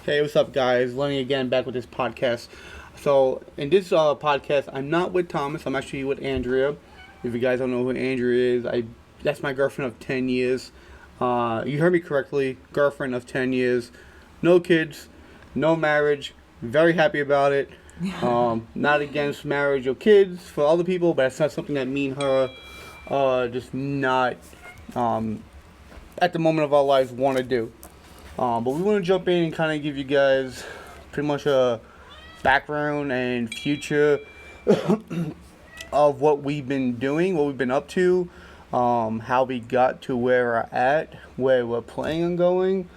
Hey, what's up, guys? Lenny again, back with this podcast. So, in this podcast, I'm not with Thomas. I'm actually with Andrea. If you guys don't know who Andrea is, that's my girlfriend of 10 years. You heard me correctly. Girlfriend of 10 years. No kids, no marriage. Very happy about it. Not against marriage or kids for other people, but it's not something that me and her just not at the moment of our lives want to do. But we want to jump in and kind of give you guys pretty much a background and future of what we've been doing, what we've been up to, how we got to where we're at, where we're planning on going,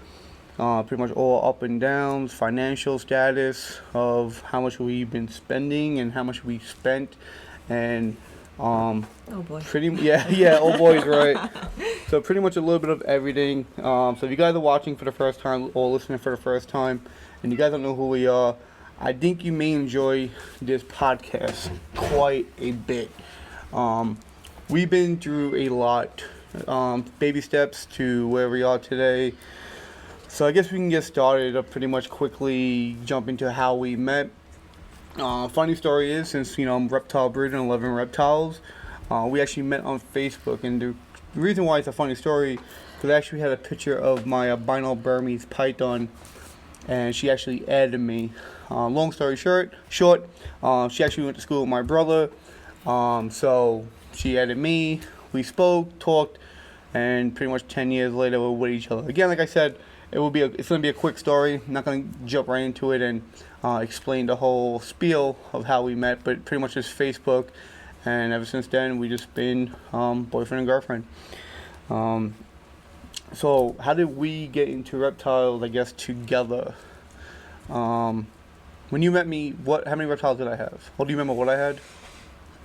pretty much all up and downs, financial status of how much we've been spending and how much we spent, and Oh boy. oh boy is right. So pretty much a little bit of everything. So if you guys are watching for the first time or listening for the first time, and you guys don't know who we are, I think you may enjoy this podcast quite a bit. We've been through a lot, baby steps to where we are today. So I guess we can get started. Pretty much quickly jump into how we met. Funny story is, since I'm reptile breeder and loving reptiles, we actually met on Facebook, and the reason why it's a funny story, because I actually had a picture of my albino Burmese python, and she actually added me. Long story short, she actually went to school with my brother, so she added me. We spoke, talked, and pretty much 10 years later we're with each other. Again, like I said, it's going to be a quick story. I'm not going to jump right into it and explain the whole spiel of how we met, but pretty much just Facebook, and ever since then we just been boyfriend and girlfriend. So how did we get into reptiles, I guess, together? When you met me, how many reptiles did I have? Well, do you remember what I had?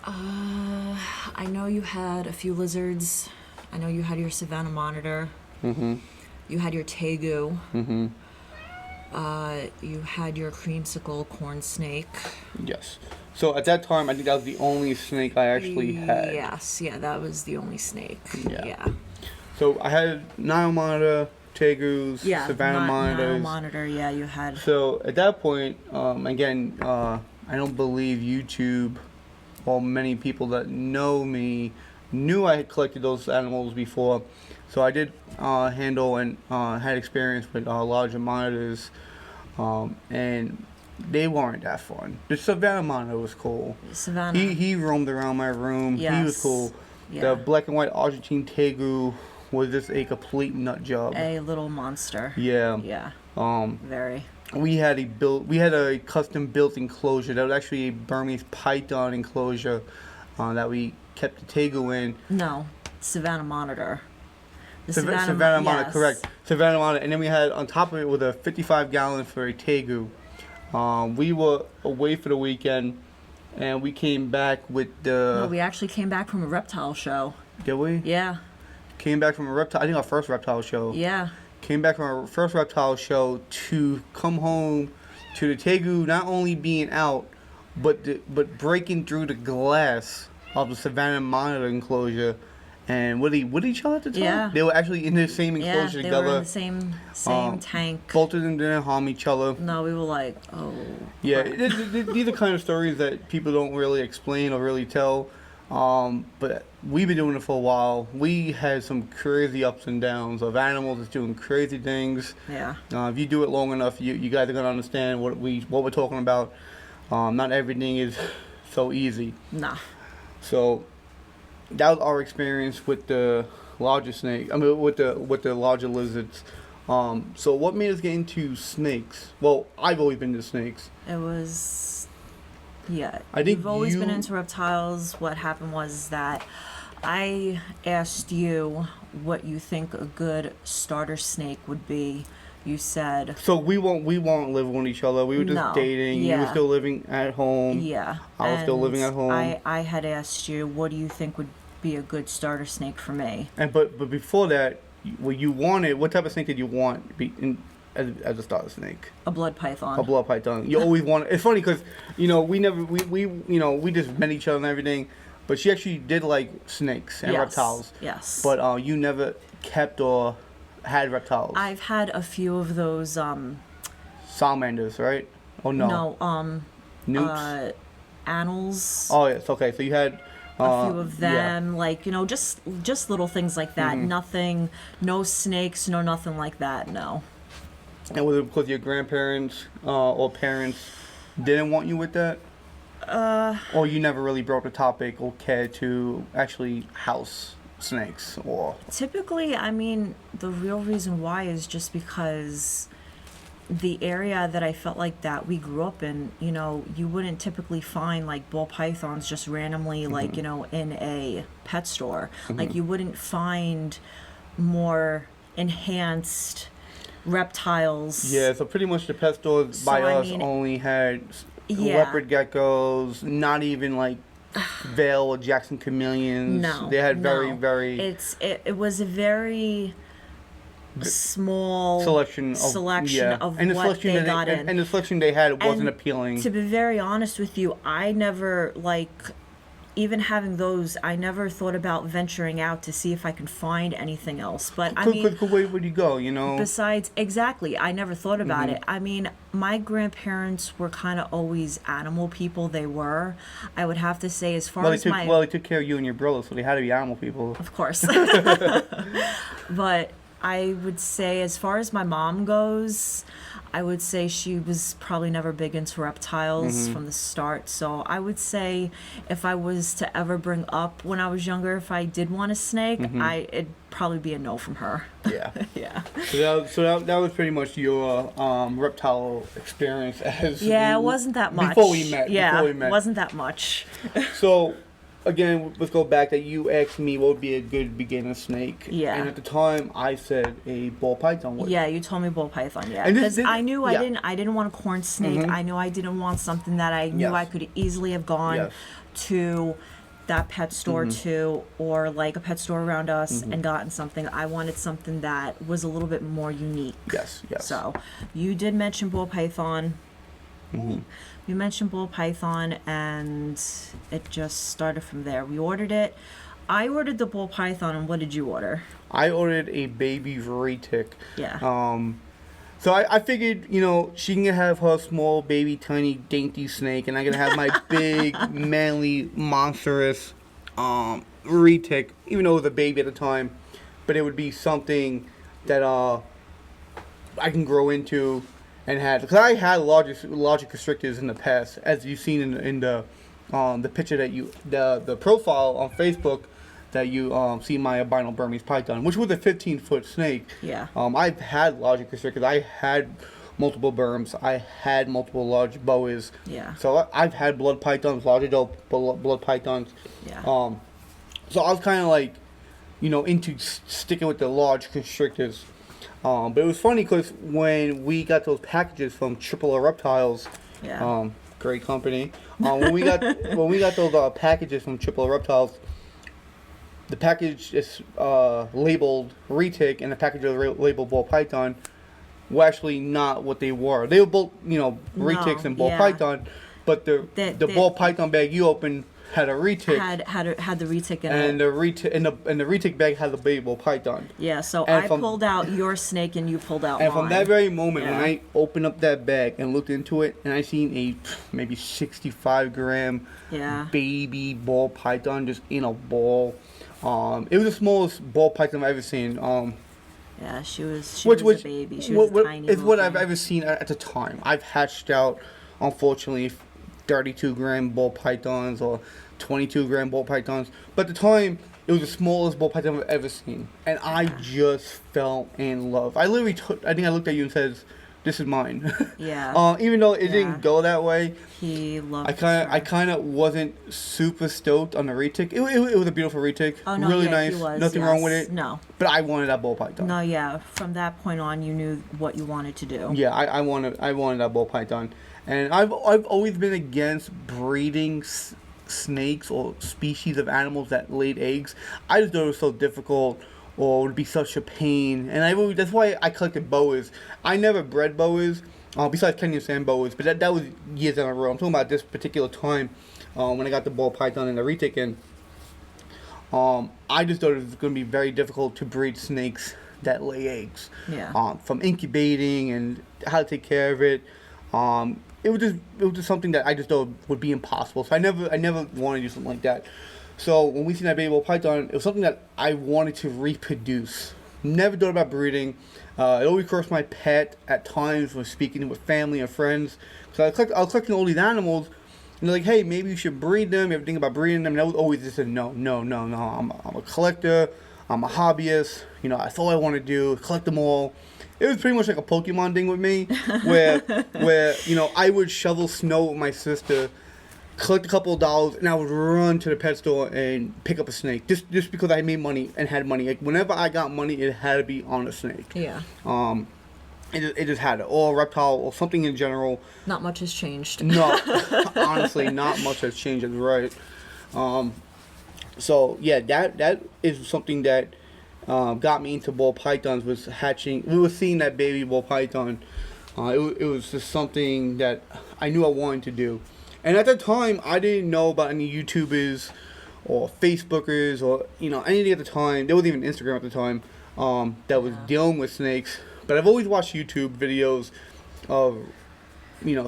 I know you had a few lizards. I know you had your Savannah monitor. Mm-hmm. You had your tegu. Mm-hmm. You had your creamsicle corn snake. Yes. So at that time, I think that was the only snake I actually had. Yes, yeah, that was the only snake. Yeah. So I had Nile monitor, tegus, Savannah monitors. Nile monitor, yeah, you had. So at that point, again, I don't believe YouTube, or many people that know me, knew I had collected those animals before. So I did handle and had experience with larger monitors, and they weren't that fun. The Savannah monitor was cool. Savannah. He roamed around my room. Yes. He was cool. Yeah. The black and white Argentine tegu was just a complete nut job. A little monster. Yeah. Yeah. Very. We had a custom built enclosure that was actually a Burmese python enclosure that we kept the tegu in. No, Savannah monitor. The Savannah monitor, yes. correct. Savannah monitor, and then we had on top of it with a 55-gallon for a tegu. We were away for the weekend, and we came back with the. No, we actually came back from a reptile show. Did we? Yeah. Came back from a reptile. I think our first reptile show. Yeah. Came back from our first reptile show to come home to the tegu not only being out, but breaking through the glass of the Savannah monitor enclosure. And were they with each other at the time? Yeah. They were actually in the same enclosure they together. were in the same tank. Both of them didn't harm each other. No, we were like, oh. Yeah, crap. these are kind of stories that people don't really explain or really tell. But we've been doing it for a while. We had some crazy ups and downs of animals that's doing crazy things. Yeah. If you do it long enough, you guys are gonna understand what we're talking about. Not everything is so easy. Nah. So that was our experience with the larger snake. I mean, with the larger lizards. So what made us get into snakes? Well, I've always been into snakes. It was, yeah. I think you've always been into reptiles. What happened was that I asked you what you think a good starter snake would be. You said. So we won't live with each other. We were just dating. Yeah. You were still living at home. Yeah. I was still living at home. I had asked you, what do you think would be a good starter snake for me? And but before that, what type of snake did you want as a starter snake? A blood python. A blood python. You always want. It's funny because we just met each other and everything, but she actually did like snakes and reptiles. Yes. But you never kept or had reptiles. I've had a few of those salamanders, right? Oh no, No, newts. annals. Oh yes, okay. So you had A few of yeah. them, like, just little things like that. Nothing, no snakes, no nothing like that. No. And was it because your grandparents or parents didn't want you with that? Or you never really brought the topic or cared to actually house snakes or. Typically, I mean, the real reason why is just because the area that I felt like that we grew up in, you wouldn't typically find like ball pythons just randomly, like, in a pet store. Like, you wouldn't find more enhanced reptiles. Yeah, so pretty much the pet stores by I us mean, only had Yeah. leopard geckos, not even like Veil or Jackson chameleons. No, They had very, no. very It was a very small selection of and the what selection they that got in. and the selection they had wasn't And appealing. To be very honest with you, I never even having those, I never thought about venturing out to see if I can find anything else. But I mean, Where would you go? besides, exactly, I never thought about Mm-hmm. it. I mean, my grandparents were kind of always animal people. They were. I would have to say, as far Well, as my they took care of you and your brother, so they had to be animal people. Of course. But I would say, as far as my mom goes, I would say she was probably never big into reptiles from the start. So I would say, if I was to ever bring up when I was younger, if I did want a snake, it'd probably be a no from her. Yeah. Yeah. So that was pretty much your reptile experience as Yeah, it wasn't that much. before we met. Yeah, Before we met. it wasn't that much. So, again, let's go back that you asked me what would be a good beginner snake. Yeah. And at the time, I said a ball python would. Yeah, you told me bull python. Yeah, And this because did- I knew yeah. I didn't want a corn snake. I knew I didn't want something that I knew Yes. I could easily have gone Yes. to that pet store to, or like a pet store around us and gotten something. I wanted something that was a little bit more unique. Yes, yes. So, you did mention bull python. You mentioned bull python, and it just started from there. We ordered it. I ordered the bull python, and what did you order? I ordered a baby retic. Yeah. So I figured, she can have her small, baby, tiny, dainty snake, and I'm going to have my big, manly, monstrous retic, even though it was a baby at the time. But it would be something that I can grow into and have. Because I had larger constrictors in the past, as you've seen in the picture that the profile on Facebook that you see my albino Burmese python, which was a 15-foot snake. Yeah. I've had larger constrictors. I had multiple berms. I had multiple large boas. Yeah. So I've had blood pythons, larger blood pythons. Yeah. So I was kind of like, into sticking with the large constrictors. But it was funny because when we got those packages from Triple O Reptiles, Yeah. great company. When we got those packages from Triple O Reptiles, the package is labeled retic and the package is labeled ball python were actually not what they were. They were both, retics and ball yeah. python, but the ball python bag you opened had a retic, had the retic in and it. the retic bag had the baby ball python. Yeah, so and I pulled out your snake and you pulled out And mine. from that very moment, when Yeah. I opened up that bag and looked into it, and I seen a maybe 65-gram Yeah. baby ball python just in a ball. It was the smallest ball python I've ever seen. Yeah, she was Which a baby. She was a tiny it's what little I've thing. ever seen at the time. I've hatched out, unfortunately, 32-gram ball pythons or 22-gram ball pythons. But at the time, it was the smallest ball python I've ever seen, and I just fell in love. I literally I think I looked at you and said, "This is mine." Yeah. Even though it Yeah. didn't go that way, He loved I kind of wasn't super stoked on the retic. It was a beautiful retic, Oh, no, really yeah, nice, he was, nothing wrong with yes. it. No. But I wanted that ball python. No, yeah. From that point on, you knew what you wanted to do. Yeah, I wanted that ball python, and I've always been against breeding snakes or species of animals that laid eggs. I just thought it was so difficult, or it would be such a pain, and that's why I collected boas. I never bred boas, besides Kenyan sand boas, but that was years in a row. I'm talking about this particular time when I got the ball python and the retic in. I just thought it was going to be very difficult to breed snakes that lay eggs. Yeah. From incubating and how to take care of it. It was just something that I just thought would be impossible. So I never wanted to do something like that. So when we seen that baby ball python, it was something that I wanted to reproduce. Never thought about breeding. It always crossed my path at times when speaking with family and friends. So I was collecting all these animals, and they're like, "Hey, maybe you should breed them. You ever think about breeding them?" And I was always just saying, "No, no, no, no. I'm a collector. I'm a hobbyist. You know, that's all I want to do. Collect them all." It was pretty much like a Pokemon thing with me, where you know, I would shovel snow with my sister, collect a couple of dollars, and I would run to the pet store and pick up a snake. Just because I made money and had money. Like whenever I got money, it had to be on a snake. Yeah. It just had it, or a reptile, or something in general. Not much has changed. No, honestly, not much has changed. That's right. So yeah, that is something that got me into ball pythons, was hatching. We were seeing that baby ball python. It was just something that I knew I wanted to do. And at the time, I didn't know about any YouTubers or Facebookers or, you know, anything at the time. There wasn't even Instagram at the time that was dealing with snakes. But I've always watched YouTube videos of, you know,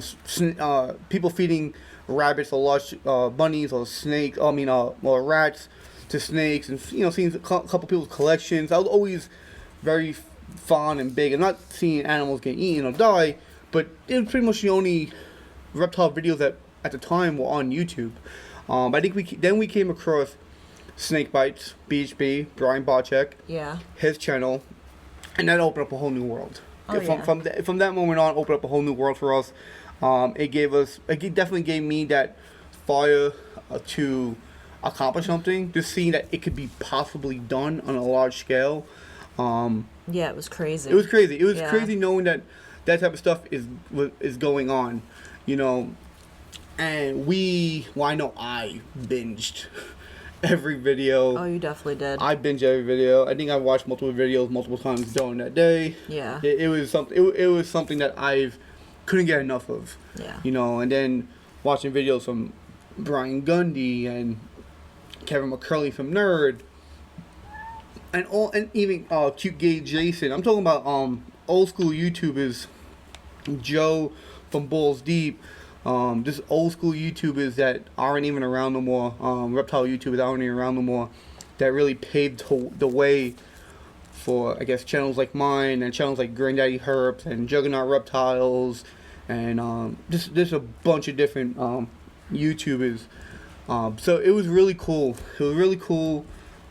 people feeding rabbits or large bunnies or snakes, or rats to snakes, and, you know, seeing a couple people's collections. I was always very fond and big. I'm not seeing animals get eaten or die, but it was pretty much the only reptile videos that at the time were on YouTube. I think we came across Snake Bites, BHB, Brian Bocek, Yeah. his channel, and that opened up a whole new world. Oh, yeah. From that moment on, opened up a whole new world for us. It definitely gave me that fire to accomplish something. Just seeing that it could be possibly done on a large scale. Yeah, it was crazy. It was crazy. It was Yeah. crazy knowing that that type of stuff is going on, you know. And I know I binged every video. Oh, you definitely did. I binged every video. I think I watched multiple videos multiple times during that day. Yeah. It was something. It was something that I couldn't get enough of. Yeah. You know, and then watching videos from Brian Gundy and Kevin McCurley from Nerd, and even Cute Gay Jason. I'm talking about old school YouTubers, Joe from Balls Deep. Just old school YouTubers that aren't even around no more. Reptile YouTubers aren't even around no more. That really paved the way for, I guess, channels like mine and channels like Granddaddy Herps and Juggernaut Reptiles and just a bunch of different YouTubers. So it was really cool. It was really cool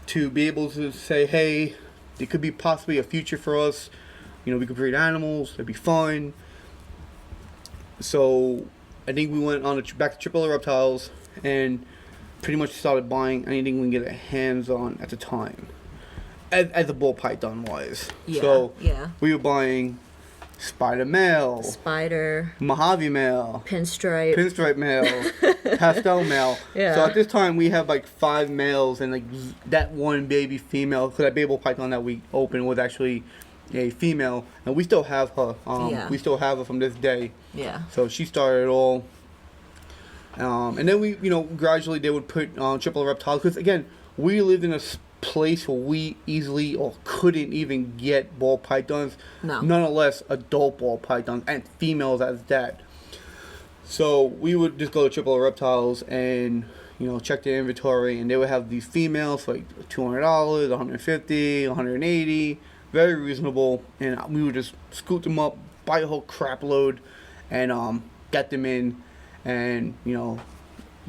to be able to say, hey, it could be possibly a future for us. You know, we could breed animals. It'd be fun. So I think we went on back to AAA Reptiles and pretty much started buying anything we can get our hands on at the time, as a ball python wise. Yeah. So Yeah. we were buying spider male, Spider, Mojave male, pinstripe. male, pastel male. Yeah. So at this time we have like 5 males and like that one baby female. Because that baby ball python that we opened was actually a female, and we still have her. Yeah. We still have her from this day. Yeah. So she started it all. And then we, you know, gradually they would put triple reptiles. Because again, we lived in a place where we easily or couldn't even get ball pythons. No. Nonetheless, adult ball pythons and females as that. So we would just go to triple reptiles and, you know, check their inventory, and they would have these females for like $200, $150, $180, very reasonable, and we would just scoop them up, buy a whole crap load, and get them in, and, you know,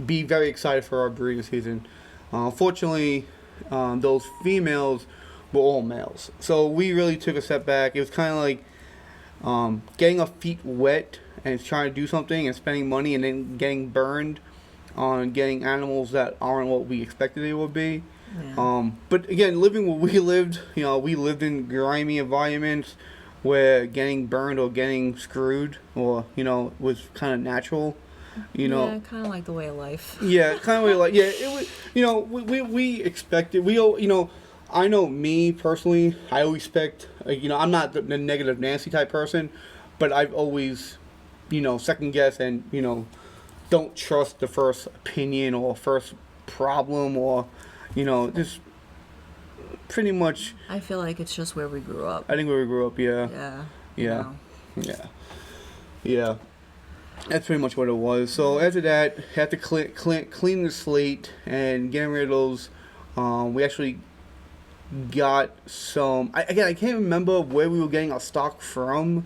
be very excited for our breeding season. Unfortunately, those females were all males, so we really took a step back. It was kind of like getting our feet wet and trying to do something and spending money and then getting burned on getting animals that aren't what we expected they would be. Yeah. But again, living where we lived, you know, we lived in grimy environments where getting burned or getting screwed or, you know, was kind of natural, you know. Yeah, kind of like the way of life. Yeah, kind of like, yeah, it was, you know, we expected, you know, I know me personally, I always expect, you know, I'm not the negative Nancy type person, but I've always, you know, second guess and, you know, don't trust the first opinion or first problem or, you know, just pretty much. I feel like it's just where we grew up. I think where we grew up. Yeah. Yeah. Yeah. No. Yeah. Yeah. That's pretty much what it was. So after that, had to clean the slate and getting rid of those. We actually got some. Again, I can't remember where we were getting our stock from.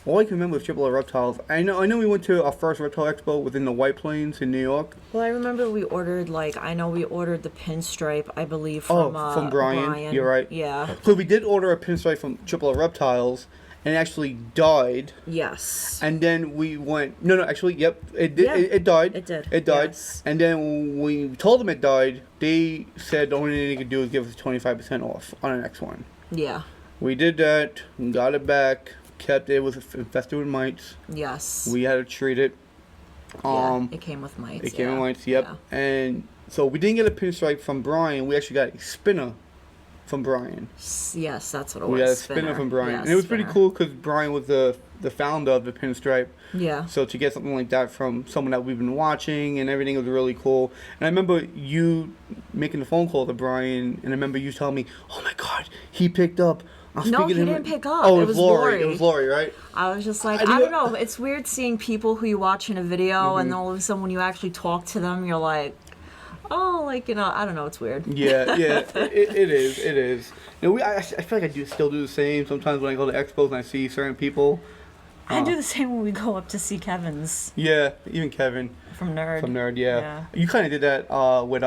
All I can remember is Triple A Reptiles. I know we went to our first reptile expo within the White Plains in New York. Well, I remember we ordered we ordered the pinstripe, I believe, from Brian. You're right. Yeah. So we did order a pinstripe from Triple A Reptiles, and it actually died. Yes. And then we went. No, actually, yep, it did. Yeah, it died. It did. It died. Yes. And then when we told them it died, they said the only thing they could do is give us 25% off on the next one. Yeah. We did that. Got it back. Kept it. It was infested with mites. Yes. We had to treat it. It came with mites. It came with mites. Yep. Yeah. And so we didn't get a pinstripe from Brian. We actually got a spinner from Brian. Yes, that's what it was. We got a spinner from Brian, yes, and it was pretty cool because Brian was the founder of the pinstripe. Yeah. So to get something like that from someone that we've been watching and everything was really cool. And I remember you making the phone call to Brian, and I remember you telling me, "Oh my God, he picked up." No, he didn't pick up. Oh, it was Lori. It was Lori, right? I was just like, I don't know. It's weird seeing people who you watch in a video, and all of a sudden when you actually talk to them, you're like, oh, I don't know. It's weird. Yeah, it is. I feel like I still do the same sometimes when I go to expos and I see certain people. I do the same when we go up to see Kevin's. Yeah, even Kevin. From Nerd. Yeah. You kind of did that with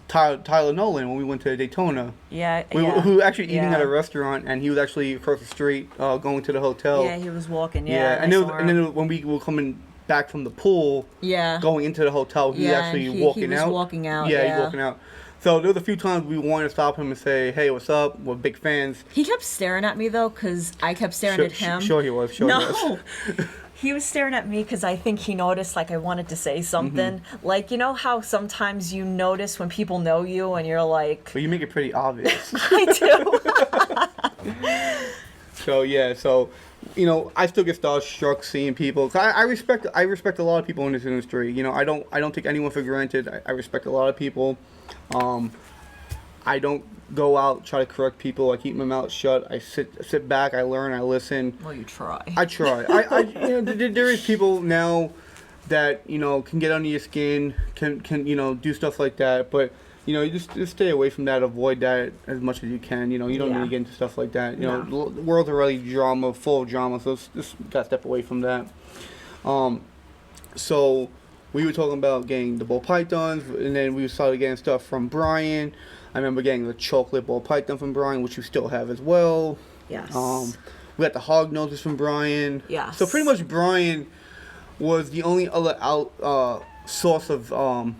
Tyler Nolan when we went to Daytona. Yeah. We were actually eating at a restaurant, and he was actually across the street going to the hotel. Yeah, he was walking. And then when we were coming back from the pool, going into the hotel, he was actually walking out. Walking out. Yeah, he's walking out. So there was a few times we wanted to stop him and say, "Hey, what's up? We're big fans." He kept staring at me though, because I kept staring at him. Sure he was. He was. He was staring at me because I think he noticed I wanted to say something. Like, you know how sometimes you notice when people know you and you're like... But you make it pretty obvious. I do. So I still get starstruck seeing people. I respect a lot of people in this industry. I don't take anyone for granted. I respect a lot of people. I don't go out try to correct people. I keep my mouth shut. I sit back. I learn. I listen. Well, you try. I try. There is people now that can get under your skin, can do stuff like that. But you just stay away from that. Avoid that as much as you can. You don't need to get into stuff like that. The world's already full of drama. So just gotta step away from that. So we were talking about getting the ball pythons, and then we started getting stuff from Brian. I remember getting the chocolate ball python from Brian, which you still have as well. Yes. We got the hog noses from Brian. Yes. So pretty much Brian was the only other source of I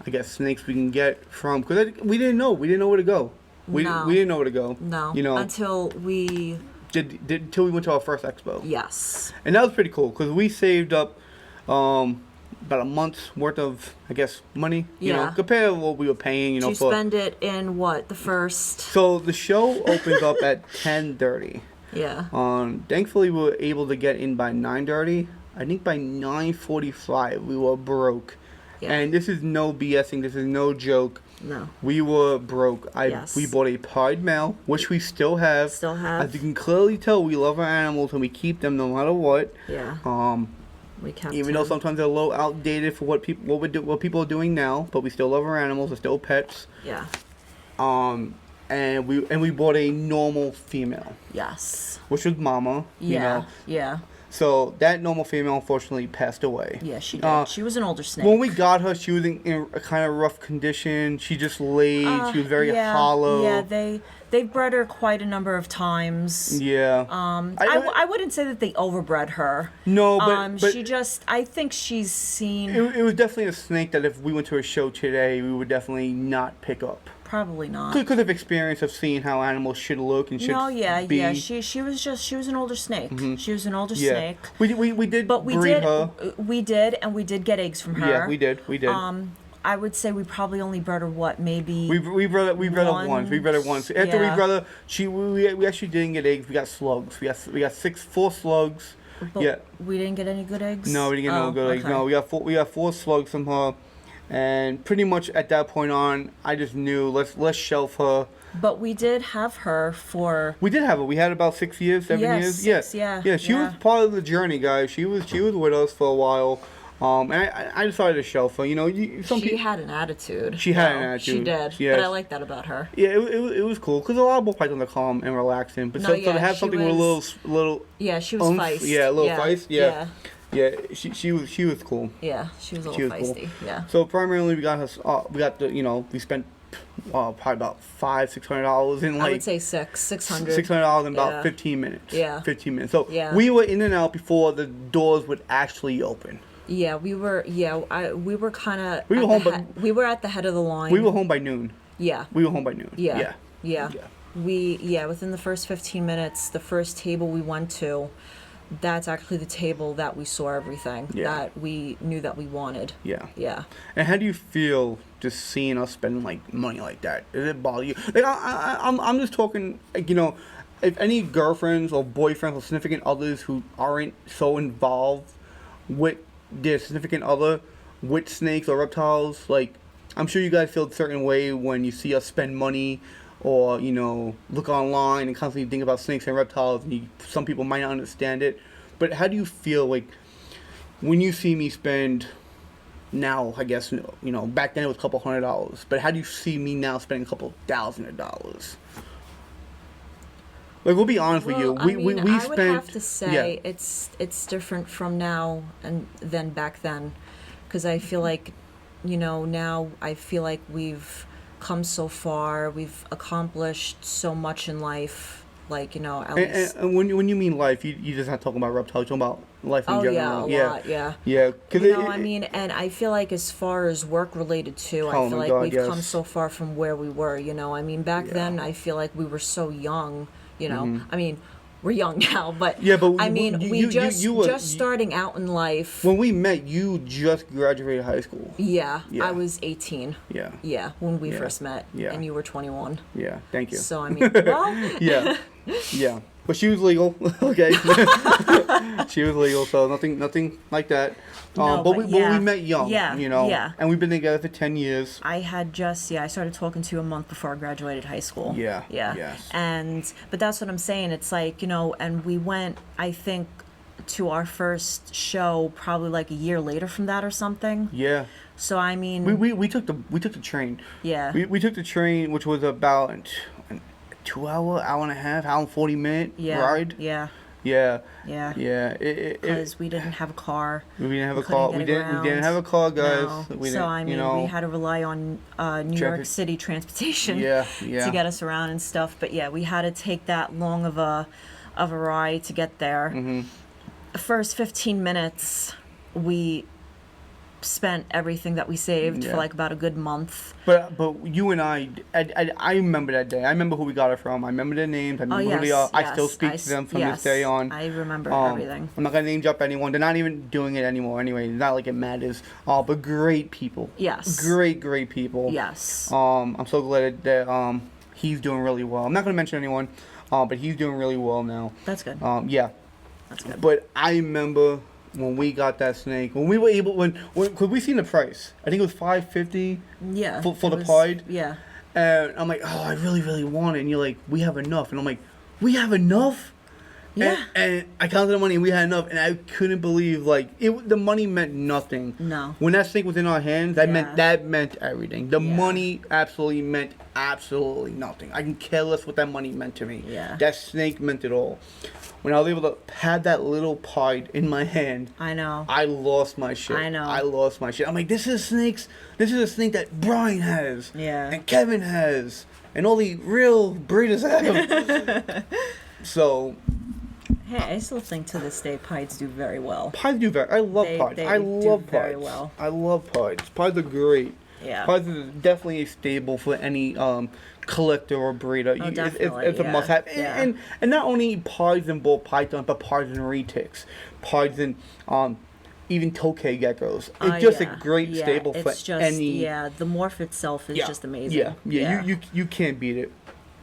guess snakes we can get from, because we didn't know where to go. We didn't know where to go. No. Until we until we went to our first expo. Yes. And that was pretty cool because we saved up about a month's worth of, I guess, money. Compared to what we were paying. To spend it in what, the first? So the show opens up at 10:30. Yeah. Thankfully, we were able to get in by 9:30. I think by 9:45 we were broke. Yeah. And this is no BSing. This is no joke. No. We were broke. We bought a pied male, which we still have. As you can clearly tell, we love our animals and we keep them no matter what. Yeah. We kept even though sometimes they're a little outdated for what people are doing now, but we still love our animals. They're still pets. Yeah. And we bought a normal female. Yes. Which was Mama. Yeah. Yeah. So that normal female unfortunately passed away. Yeah, she did. She was an older snake. When we got her, she was in a kind of rough condition. She just laid. She was very hollow. Yeah, they've bred her quite a number of times. Yeah. I wouldn't say that they overbred her. No, but she just, I think she's seen. It was definitely a snake that if we went to a show today, we would definitely not pick up. Probably not. Because of experience of seeing how animals should look and should be. Yeah. She was an older snake. Mm-hmm. She was an older snake. We did breed her. We did, and we did get eggs from her. Yeah, we did. I would say we probably only bred her maybe. We bred her once. After we bred her, we actually didn't get eggs. We got slugs. We got 4 slugs. But we didn't get any good eggs. No, we didn't get no good eggs. No, we got 4 slugs from her. And pretty much at that point on, I just knew let's shelf her. But we did have her for. We did have her. We had about 6 years, 7 years. Yeah. She was part of the journey, guys. She was with us for a while. And I decided to shelf her. You know, She had an attitude. She had an attitude. She did. Yeah. But I like that about her. Yeah, it was cool because a lot of bull pythons are calm and relaxing, but so to have something with a little. Yeah, she was feisty. Yeah, a little feist. Yeah. She was cool. Yeah, she was a little feisty. Cool. Yeah. So primarily we got her. We spent probably about $500-$600 in like. I would say $600 $600 in about 15 minutes. Yeah. 15 minutes. So we were in and out before the doors would actually open. Yeah, we were. Yeah, we were kind of. We were home. We were at the head of the line. We were home by noon. Yeah. We were home by noon. Yeah. Within the first 15 minutes, the first table we went to, that's actually the table that we saw everything that we knew that we wanted. Yeah. Yeah. And how do you feel just seeing us spend like money like that? Does it bother you? Like I'm just talking like, you know, if any girlfriends or boyfriends or significant others who aren't so involved with their significant other with snakes or reptiles, like I'm sure you guys feel a certain way when you see us spend money or, you know, look online and constantly think about snakes and reptiles, and some people might not understand it. But how do you feel like when you see me spend now, I guess, you know, back then it was a couple $100, but how do you see me now spending a couple $1,000? Like, we'll be honest with you. We I spent. would have to say it's different from now and than back then, because I feel like, you know, now I feel like we've come so far. We've accomplished so much in life. Like, you know, at least. And when you mean life, you just not talking about reptiles. You're talking about life in general. Yeah, a lot. Yeah. Yeah. You know, I mean, and I feel like as far as work related too, I feel like we've come so far from where we were. You know, I mean, back then I feel like we were so young. You know, I mean, we're young now, but I mean, we just starting out in life. When we met, you just graduated high school. Yeah. I was 18. Yeah. Yeah, when we first met. Yeah. And you were 21. Yeah, thank you. So I mean, well. Yeah. But she was legal, okay? She was legal, so nothing like that. But we met young, you know? Yeah. And we've been together for 10 years. I started talking to you a month before I graduated high school. Yeah. Yes. But that's what I'm saying. It's like, you know, and we went, I think, to our first show probably like a year later from that or something. Yeah. So, I mean. We took the train. Yeah. We took the train, which was about an 2 hour and a half, hour and 40-minute ride. Yeah. Yeah. Because we didn't have a car. We didn't have a car. We didn't have a car, guys. No. So I mean, we had to rely on New York City transportation. To get us around and stuff. But yeah, we had to take that long of a ride to get there. The first 15 minutes, we spent everything that we saved for like about a good month. But you and I remember that day. I remember who we got it from. I remember their names. I remember who they are. I still speak to them from this day on. I remember everything. I'm not gonna name drop anyone. They're not even doing it anymore anyway. It's not like it matters. But great people. Yes. Great people. Yes. I'm so glad that he's doing really well. I'm not gonna mention anyone, but he's doing really well now. That's good. Yeah. That's good. But I remember when we got that snake, when we were able, could we seen the price? I think it was $550. Yeah. For the pod. Yeah. And I'm like, oh, I really want it. And you're like, we have enough. And I'm like, we have enough? Yeah. And I counted the money and we had enough. And I couldn't believe, like, the money meant nothing. No. When that snake was in our hands, that meant everything. The money absolutely meant absolutely nothing. I can care less what that money meant to me. Yeah. That snake meant it all. When I was able to have that little pod in my hand, I know. I lost my shit. I know. I lost my shit. I'm like, this is a snake that Brian has. Yeah. And Kevin has. And all the real breeders have. So. Hey, I still think to this day pieds do very well. Pieds do very. I love pieds. I love pieds. Very well. I love pieds. Pieds are great. Yeah. Pieds is definitely a staple for any collector or breeder. Oh, definitely. It's a must-have. Yeah. And not only pieds and ball pythons, but pieds and retics, pieds and even tokay geckos. It's just a great staple for any. Yeah, the morph itself is just amazing. Yeah. You can't beat it.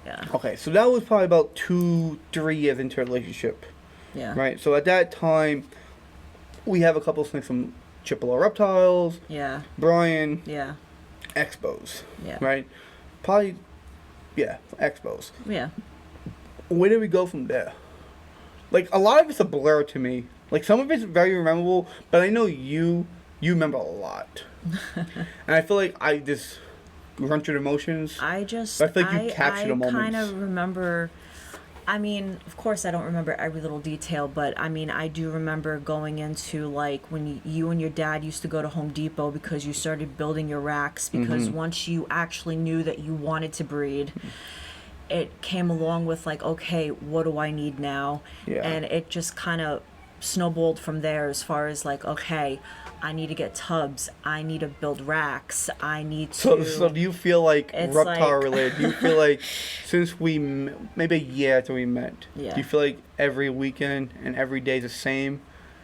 Yeah. Okay, so that was probably about 2-3 years into a relationship. Yeah. Right. So at that time, we have a couple of snakes from Triple R Reptiles. Yeah. Brian. Yeah. Expos. Yeah. Right. Probably Yeah, Expos. Yeah. Where did we go from there? Like, a lot of it's a blur to me. Like, some of it's very memorable, but I know you remember a lot. And I feel like I just run through the emotions. I feel like you capture the moments. I kind of remember. I mean, of course, I don't remember every little detail, but I mean, I do remember going into like when you and your dad used to go to Home Depot because you started building your racks because once you actually knew that you wanted to breed, it came along with like, okay, what do I need now? Yeah. And it just kind of snowballed from there as far as like, okay, I need to get tubs. I need to build racks. I need to. So do you feel like It's reptile like- related? Do you feel like since maybe a year after we met, Yeah. do you feel like every weekend and every day is the same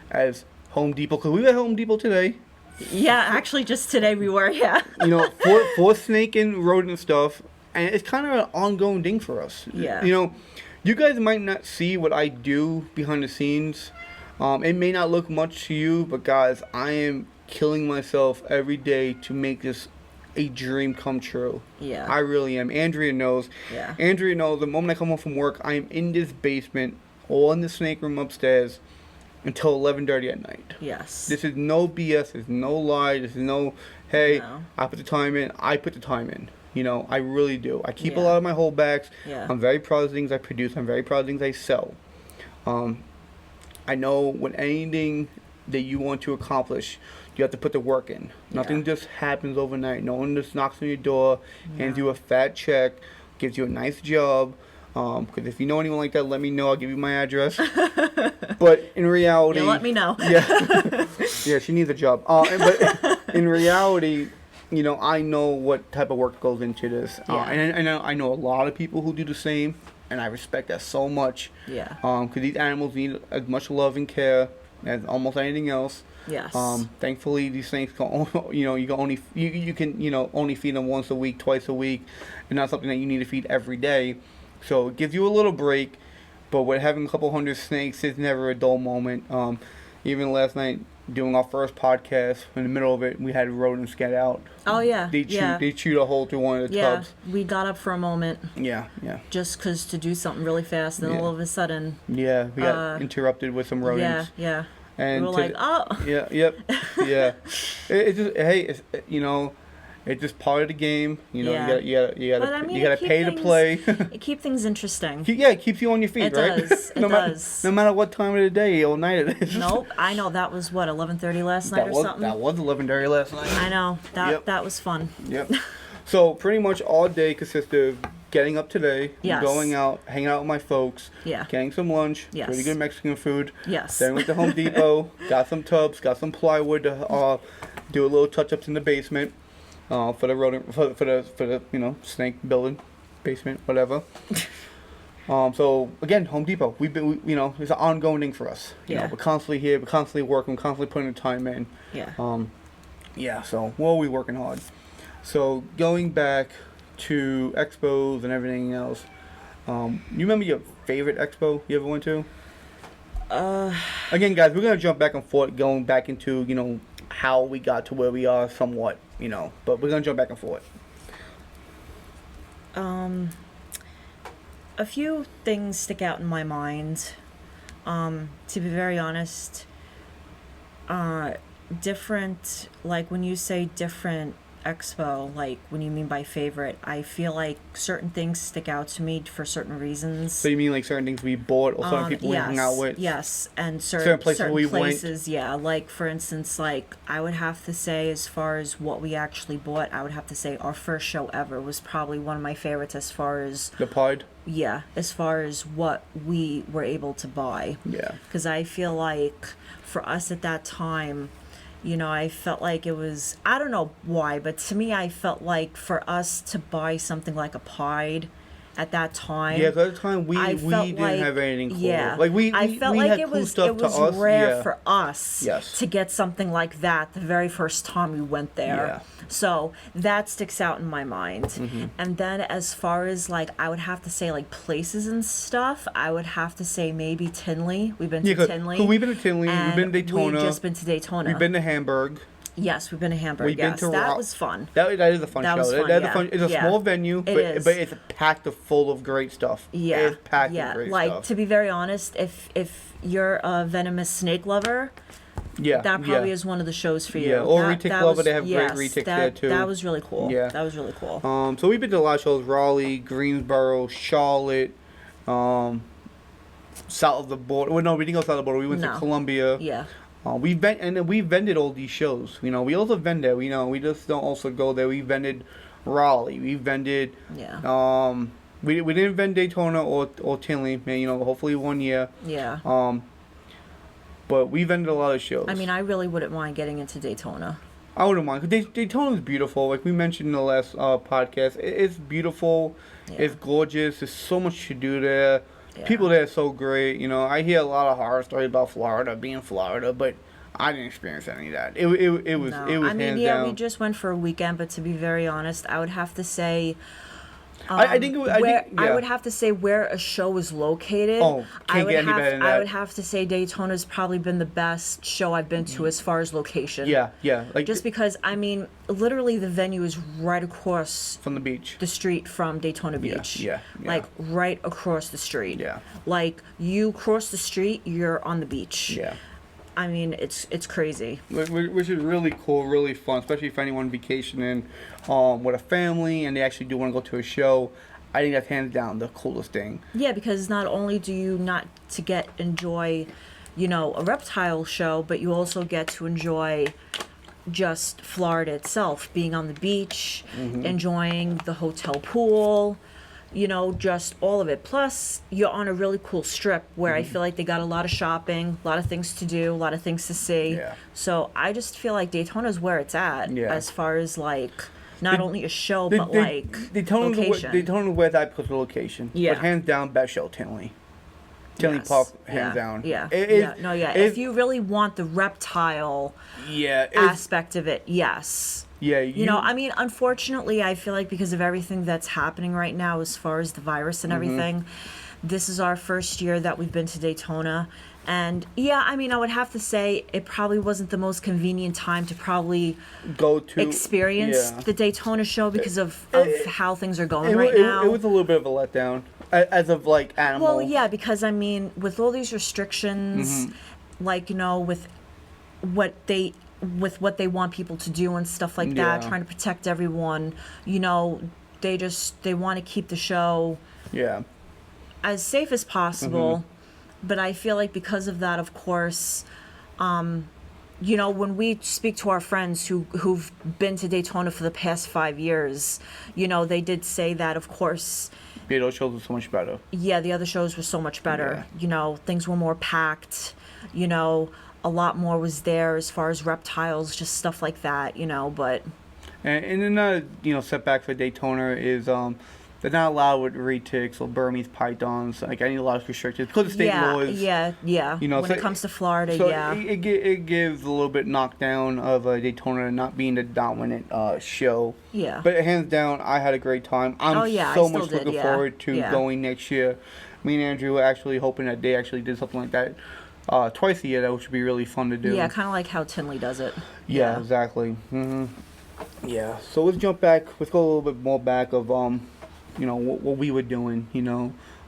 as Home Depot? Because we were at Home Depot today. Yeah, actually, just today we were. Yeah. You know, for snake and rodent stuff, and it's kind of an ongoing thing for us. Yeah. You know, you guys might not see what I do behind the scenes. It may not look much to you, but guys, I am killing myself every day to make this a dream come true. Yeah. I really am. Andrea knows. Yeah. Andrea knows the moment I come home from work, I am in this basement, all in the snake room upstairs, until 11:30 at night. Yes. This is no BS. There's no lie. This is no, hey, No. I put the time in. I put the time in. You know, I really do. I keep a Yeah. lot of my holdbacks. Yeah. I'm very proud of the things I produce. I'm very proud of the things I sell. I know when anything that you want to accomplish, you have to put the work in. Nothing just happens overnight. No one just knocks on your door, hands you a fat check, gives you a nice job. Because if you know anyone like that, let me know. I'll give you my address. But in reality... You let me know. Yeah. Yeah, she needs a job. But in reality, you know, I know what type of work goes into this. Yeah. And I know a lot of people who do the same. And I respect that so much. Yeah. Because these animals need as much love and care as almost anything else. Yes. Thankfully, these things can, you know, you can only feed them once a week, twice a week, and not something that you need to feed every day. So it gives you a little break. But with having a couple hundred snakes, it's never a dull moment. Even last night, doing our first podcast, in the middle of it, we had rodents get out. Oh yeah. They chewed a hole through one of the tubs. We got up for a moment Yeah. just to do something really fast, and Yeah. all of a sudden. Yeah, we got interrupted with some rodents. Yeah. And We were like, oh. Yeah, yep, yeah. It's just, hey, it's, you know, it's just part of the game. You know, Yeah. you But I mean, gotta it keep pay to things- play. It keeps things interesting. Yeah, it keeps you on your feet, It right? does, it does. No matter what time of the day or night it is. Nope. I know that was what 11:30 last night That or was something. that was 11:30 last night. I know that Yep. that was fun. Yep. So pretty much all day consisted of getting up today, Yes. going out, hanging out with my folks, Yeah. getting some lunch, Yes. pretty good Mexican food. Yes. Then went to Home Depot, got some tubs, got some plywood to do a little touch-ups in the basement for the rodent, for the you know, snake building, basement, whatever. So again, Home Depot. We you know, it's an ongoing thing for us. You know, Yeah. we're constantly here, we're constantly working, we're constantly putting the time in. Yeah. Yeah, so we're always working hard. So going back to expos and everything else, you remember your favorite expo you ever went to? Again, guys, we're gonna jump back and forth, going back into, you know, how we got to where we are, somewhat, you know, but we're gonna jump back and forth. A few things stick out in my mind. To be very honest, different, like when you say different expo, like when you mean by favorite, I feel like certain things stick out to me for certain reasons. So you mean like certain things we bought or certain people we hung out with? Yes, and Certain places we went? places, yeah. Like for instance, like I would have to say, as far as what we actually bought, I would have to say our first show ever was probably one of my favorites as far as The Pod? as far as what we were able to buy. Yeah. Because I feel like for us at that time, you know, I felt like it was, I don't know why, but to me, I felt like for us to buy something like a Pied at that time. Yeah, 'cause at the time we I felt didn't like, have anything cool. yeah, Like I felt we like had it cool was stuff it was to us. rare Yeah. for us Yes. to get something like that the very first time we went there. Yeah. So that sticks out in my mind. Mm-hmm. And then as far as like, I would have to say like places and stuff, I would have to say maybe Tinley. We've been to Yeah, 'cause Tinley. we've been to Tinley, we've and been to Daytona. We've just been to Daytona. We've been to Hamburg. Yes, we've been to Hamburg. We've been Yes, to that was fun. That is a fun That show. was fun, That's a yeah. fun. It's a Yeah. small venue, It is. but it's packed full of great stuff. Yeah, It's packed yeah. with great Like stuff. to be very honest, if you're a venomous snake lover, Yeah, that probably yeah. is one of the shows for you. Yeah, or that, retic that lover. was- They have yes, great retics that, there too. That was really cool. Yeah. That was really cool. So we've been to a lot of shows: Raleigh, Greensboro, Charlotte, south of the border. Well, no, we didn't go south of the border. We went to No. Columbia. Yeah. We vended all these shows. You know, we also vend there. We just don't also go there. We vended Raleigh. We vended. Yeah. We didn't vend Daytona or Tinley. You know, hopefully one year. Yeah. But we vended a lot of shows. I mean, I really wouldn't mind getting into Daytona. I wouldn't mind. 'Cause Daytona is beautiful. Like we mentioned in the last podcast, it's beautiful. Yeah. It's gorgeous. There's so much to do there. Yeah. People there are so great. You know, I hear a lot of horror stories about Florida being Florida, but I didn't experience any of that. It was No. it was I mean, hands yeah, down. we just went for a weekend, but to be very honest, I would have to say. I think it was, I yeah. would have to say where a show is located. Oh, I can't would get any have, better than I that. would have to say Daytona's probably been the best show I've been to as far as location. Yeah. Like Just because, I mean, literally the venue is right across from the beach. the street from Daytona Beach. Yeah. Like right across the street. Yeah. Like you cross the street, you're on the beach. Yeah. I mean, it's crazy. Which is really cool, really fun, especially for anyone vacationing with a family and they actually do want to go to a show. I think that's hands down the coolest thing. Yeah, because not only do you not to enjoy, you know, a reptile show, but you also get to enjoy just Florida itself, being on the beach, enjoying the hotel pool, you know, just all of it. Plus, you're on a really cool strip where I feel like they got a lot of shopping, a lot of things to do, a lot of things to see. Yeah. So I just feel like Daytona's where it's at Yeah. as far as like not only a show but They like told location. They told me where that put the location. Yeah. But hands down, best show, Tinley. Tinley Yes. Park, Yeah. hands down. Yeah. It- No, yeah. it- If you really want the reptile yeah, it's, aspect of it, yes. yeah, You know, I mean, unfortunately, I feel like because of everything that's happening right now as far as the virus and everything, this is our first year that we've been to Daytona. And yeah, I mean, I would have to say it probably wasn't the most convenient time to probably go to experience yeah. the Daytona show because of how things are going It, right it, now. it was a little bit of a letdown as of like animal. Well, yeah, because I mean, with all these restrictions, like, you know, with what they want people to do and stuff like that, Yeah. trying to protect everyone, you know, they want to keep the show Yeah. as safe as possible. But I feel like because of that, of course, you know, when we speak to our friends who've been to Daytona for the past 5 years, you know, they did say that, of course, Yeah, those shows were so much better. yeah, the other shows were so much better. You know, things were more packed. You know, a lot more was there as far as reptiles, just stuff like that. You know, but And another, setback for Daytona is they're not allowed with retics or Burmese pythons. Like, any lot of restrictions because of state yeah, laws. yeah. You know, when so it comes to Florida, So yeah, it gives a little bit knockdown of Daytona not being the dominant show. yeah. But hands down, I had a great time. I'm Oh, yeah, I so still much did, looking yeah. forward to Yeah. going next year. Me and Andrew were actually hoping that they actually did something like that twice a year. That would be really fun to do. Yeah, kind of like how Tinley does it. Yeah, exactly. Yeah. So let's jump back. Let's go a little bit more back of what we were doing.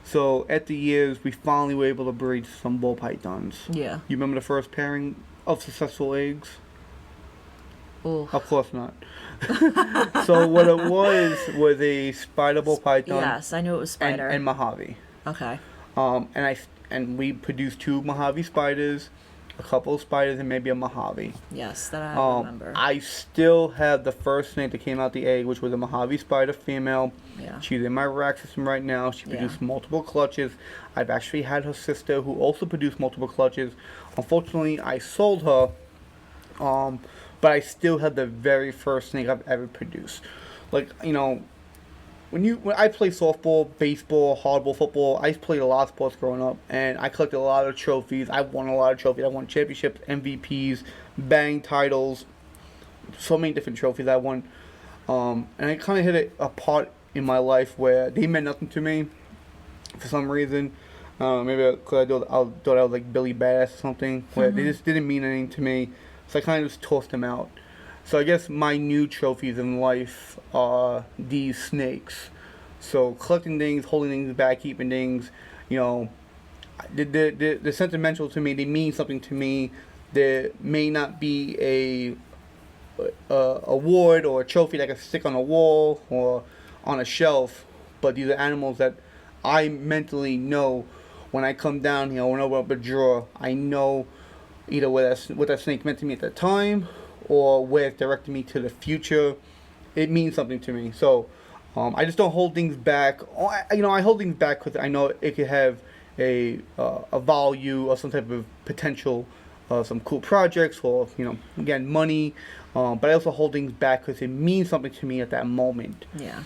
So at the years, we finally were able to breed some ball pythons. Yeah. You remember the first pairing of successful eggs? Ooh. Of course not. So what it was a spider ball python. Yes, I knew it was spider. And Mojave. Okay. And we produced 2 Mojave spiders, a couple of spiders, and maybe a Mojave. Yes, that I remember. I still have the first snake that came out the egg, which was a Mojave spider female. Yeah. She's in my rack system right now. She Yeah. produced multiple clutches. I've actually had her sister who also produced multiple clutches. Unfortunately, I sold her, but I still have the very first snake I've ever produced. Like, when I played softball, baseball, hardball, football, I played a lot of sports growing up, and I collected a lot of trophies. I won a lot of trophies. I won championships, MVPs, bang titles, so many different trophies I won. And I kind of hit a part in my life where they meant nothing to me for some reason. Maybe because I thought I was like Billy Bass or something, where they just didn't mean anything to me. So I kind of just tossed them out. So I guess my new trophies in life are these snakes. So collecting things, holding things back, keeping things, you know, they're sentimental to me. They mean something to me. There may not be a award or a trophy that I can stick on a wall or on a shelf, but these are animals that I mentally know when I come down here, when I open up a drawer, I know either what that snake meant to me at the time or where it's directing me to the future. It means something to me. So I just don't hold things back. I hold things back because I know it could have a value or some type of potential, some cool projects or again money. But I also hold things back because it means something to me at that moment. Yeah.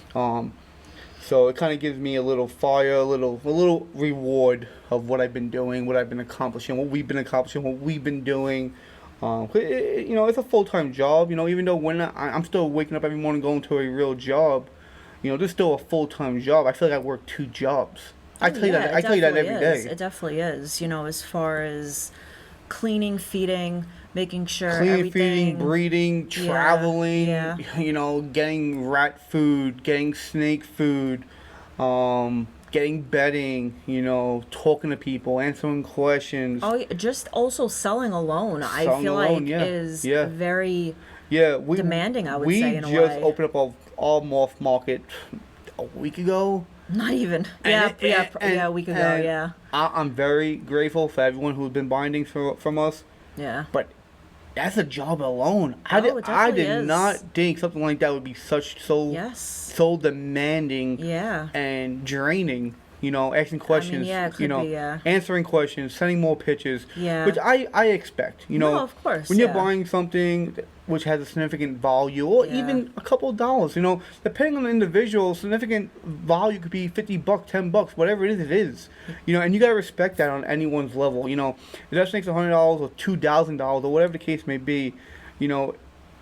So it kind of gives me a little fire, a little reward of what I've been doing, what I've been accomplishing, what we've been doing. It's a full-time job. Even though I'm still waking up every morning going to a real job, this is still a full-time job. I feel like I work 2 jobs. I tell you that every day. It definitely is. As far as cleaning, feeding, making sure Cleaning, everything. feeding, breeding, traveling, Yeah. Getting rat food, getting snake food, getting bedding, talking to people, answering questions. Oh, just also selling alone. I Selling feel alone, like is yeah. very We demanding, I would say, in a We just way. opened up a morph market a week ago. Not even. A week ago, and yeah. I'm very grateful for everyone who's been buying things from us. Yeah. But that's a job alone. Oh, I it definitely did is. not think something like that would be Yes. so demanding Yeah. and draining. Asking questions. yeah, it could be, yeah. Answering questions, sending more pictures. Yeah. Which I expect. No, of course, when you're yeah. buying something which has a significant value, or Yeah. even a couple of dollars. Depending on the individual, significant value could be $50, $10, whatever it is. It is. And you gotta respect that on anyone's level. If that snake's $100 or $2,000 or whatever the case may be,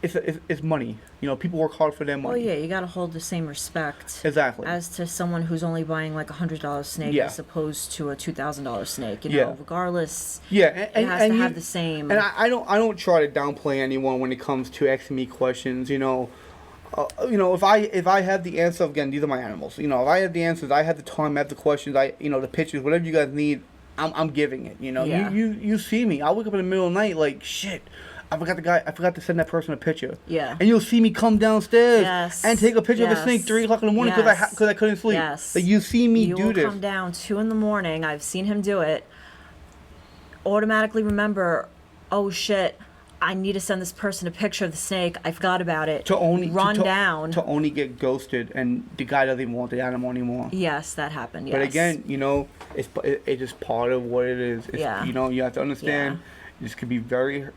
it's money. People work hard for their money. Well, yeah, you gotta hold the same respect Exactly. as to someone who's only buying like $100 snake Yeah. as opposed to a $2,000 snake. Yeah. Regardless, Yeah, it has to have the same. And I don't try to downplay anyone when it comes to asking me questions. If I have the answer, again, these are my animals. If I have the answers, I have the time, I have the questions, the pictures, whatever you guys need, I'm giving it. Yeah. You see me. I'll wake up in the middle of the night like shit. I forgot to send that person a picture. Yeah. And you'll see me come downstairs Yes. and take a picture of a Yes. snake 3 o'clock in the morning because Yes. I couldn't sleep. Yes. Like you see me You do will this. come down 2 a.m. I've seen him do it. Automatically remember, oh shit, I need to send this person a picture of the snake. I forgot about it. Run down. To only get ghosted, and the guy doesn't even want the animal anymore. Yes, that happened. Yes. But again, it's just part of what it is. It's, Yeah. You have to understand. This could be very,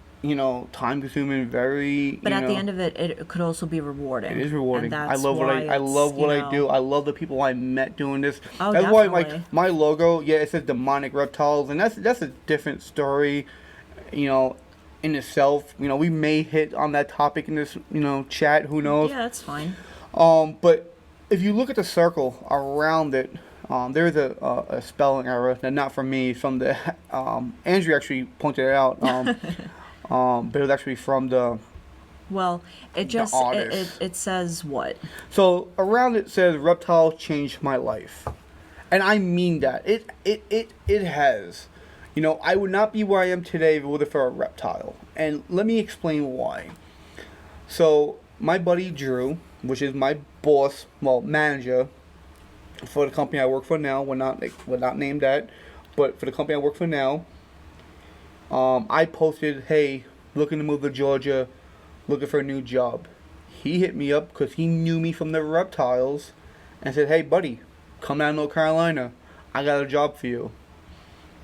time consuming. Very. But at the end of it, it could also be rewarding. It is rewarding. And I that's love what why I love what I it's, do. I love the people I met doing this. Oh, that's why definitely. my logo, it says demonic reptiles, and that's a different story. In itself, we may hit on that topic in this, chat. Who knows? Yeah, that's fine. But if you look at the circle around it, there's a spelling error. Not from me, from the Andrea actually pointed it out. But it was actually from the. Well, it just artist. it says what? So around it says reptile changed my life, and I mean that it has. I would not be where I am today if it wasn't for a reptile, and let me explain why. So my buddy Drew, which is my boss, manager, for the company I work for now. We're not named that, but for the company I work for now. I posted, hey, looking to move to Georgia, looking for a new job. He hit me up because he knew me from the reptiles and said, hey, buddy, come down to North Carolina. I got a job for you.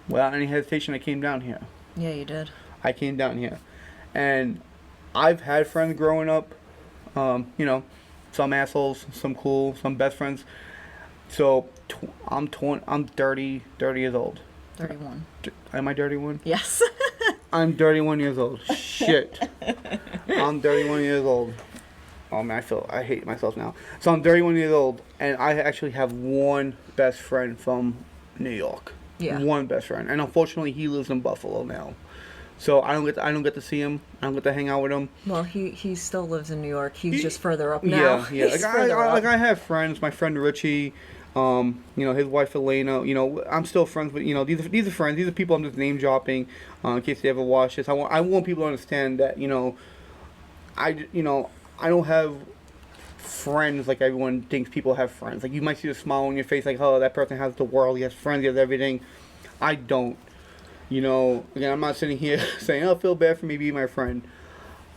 Without any hesitation, I came down here. Yeah, you did. I came down here. And I've had friends growing up, some assholes, some cool, some best friends. So I'm 30 years old. 31. Am I 31? Yes. I'm 31 years old. Shit. I'm 31 years old. Oh man, I hate myself now. So I'm 31 years old, and I actually have one best friend from New York. Yeah. One best friend, and unfortunately, he lives in Buffalo now. So I don't get to see him. I don't get to hang out with him. Well, he still lives in New York. He's just further up now. Yeah, yeah. He's further up. Like I have friends. My friend Richie, his wife Elena. I'm still friends with. These are friends. These are people I'm just name dropping, in case they ever watch this. I want people to understand that I don't have friends like everyone thinks people have friends. Like you might see a smile on your face, like oh that person has the world. He has friends. He has everything. I don't. Again, I'm not sitting here saying, oh, I feel bad for me being my friend.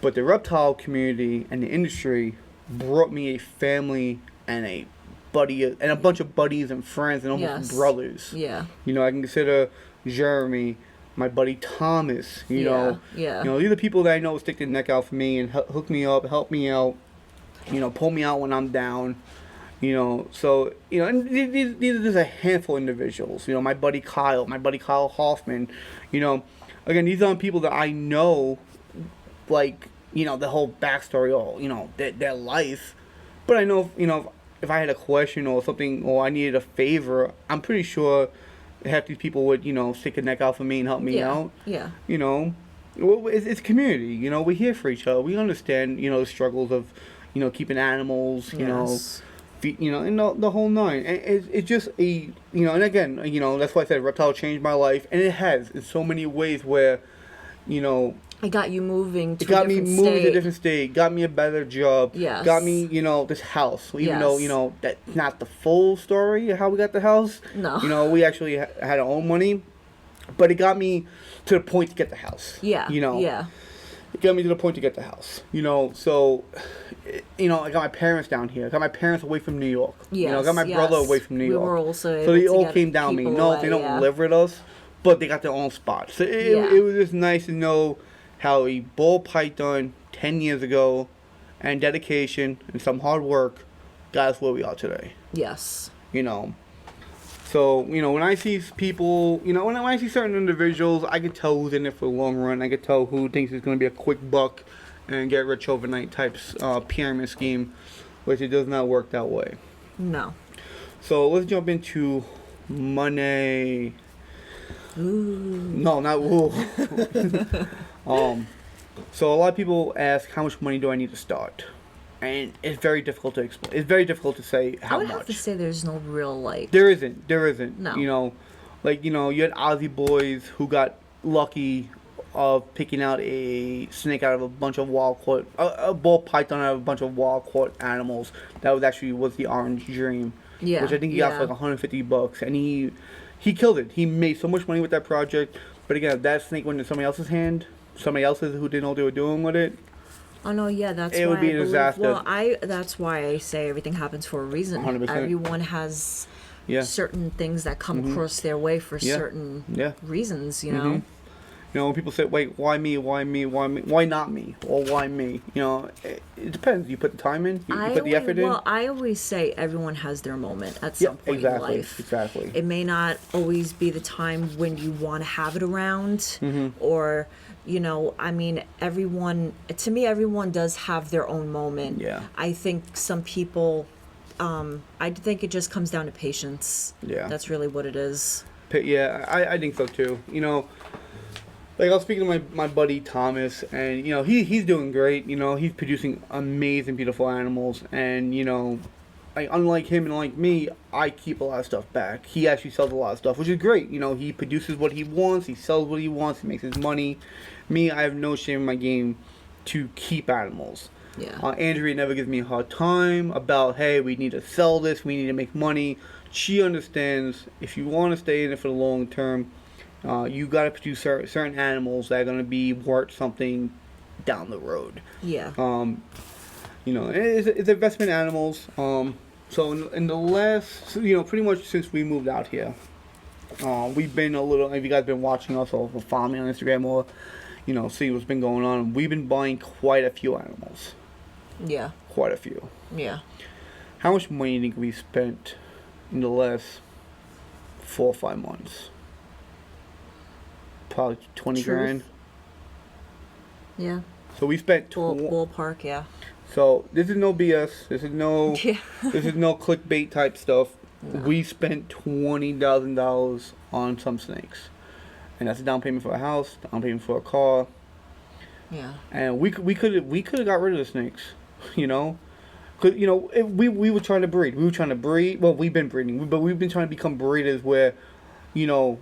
But the reptile community and the industry brought me a family and a buddy and a bunch of buddies and friends and almost brothers. Yeah. I can consider Jeremy, my buddy Thomas. Yeah. These are people that I know stick their neck out for me and hook me up, help me out. Pull me out when I'm down. So and these are just a handful of individuals. My buddy Kyle Hoffman. Again, these aren't people that I know, like the whole backstory, or their life. But I know, if I had a question or something, or I needed a favor, I'm pretty sure half these people would stick a neck out for me and help me out. Yeah. It's community. We're here for each other. We understand the struggles of keeping animals. Yes. And the whole nine. And it's just and again, that's why I said reptile changed my life, and it has in so many ways where, it got you moving to it got a me different moving to a state. different state, got me a better job, Yes. got me, this house, even though, Yes. that's not the full story of how we got the house. No. We actually had our own money, but it got me to the point to get the house. Yeah. Yeah. It got me to the point to get the house. So, I got my parents down here. I got my parents away from New York. Yes, I got my brother away from New York. We were also So able they to all get came down me. people No, away, they don't yeah. live with us, but they got their own spot. So it was just nice to know how a ball python 10 years ago and dedication and some hard work got us where we are today. Yes. So, when I see people, when I see certain individuals, I can tell who's in it for the long run. I can tell who thinks it's going to be a quick buck and get rich overnight types pyramid scheme, which it does not work that way. No. So let's jump into money. Ooh. No, not ooh. So a lot of people ask, how much money do I need to start? And it's very difficult to explain. It's very difficult to say how I would much. have to say there's no real There isn't. No. You had Aussie boys who got lucky of picking out a snake out of a bunch of wild caught, a ball python out of a bunch of wild caught animals. That was the Orange Dream. Yeah. Which I think he got for like $150, and he killed it. He made so much money with that project. But again, if that snake went in somebody else's hand, somebody else's who didn't know what they were doing with it. Oh no, yeah, that's it why would be I a believe, disaster. well, that's why I say everything happens for a reason. 100%. Everyone has certain things that come across their way for certain reasons, Mm-hmm. When people say, wait, why me? Why me? Why me? Why not me? Or why me? It depends. You put the time in, you put the effort in. Well, I always say everyone has their moment at some point in life. Exactly. It may not always be the time when you want to have it around, or everyone does have their own moment. Yeah. I think some people, I think it just comes down to patience. Yeah. That's really what it is. Yeah, I think so too. Like I was speaking to my buddy Thomas, and he's doing great. He's producing amazing, beautiful animals, and like unlike him and unlike me, I keep a lot of stuff back. He actually sells a lot of stuff, which is great. He produces what he wants, he sells what he wants, he makes his money. Me, I have no shame in my game to keep animals. Yeah. Andrea never gives me a hard time about, hey, we need to sell this, we need to make money. She understands if you want to stay in it for the long term, you got to produce certain animals that are going to be worth something down the road. Yeah. It's investment animals. So in the last, pretty much since we moved out here, we've been if you guys been watching us or following me on Instagram or, see what's been going on, we've been buying quite a few animals. Yeah. Quite a few. Yeah. How much money do you think we spent in the last 4 or 5 months? Probably 20 grand. Yeah. So we spent ballpark, yeah. So this is no BS. This is no Yeah. this is no clickbait type stuff. No. We spent $20,000 on some snakes, and that's a down payment for a house, down payment for a car, Yeah. and we could have got rid of the snakes, you know. Cause we were trying to breed. We were trying to breed. Well, we've been breeding, but we've been trying to become breeders where, you know,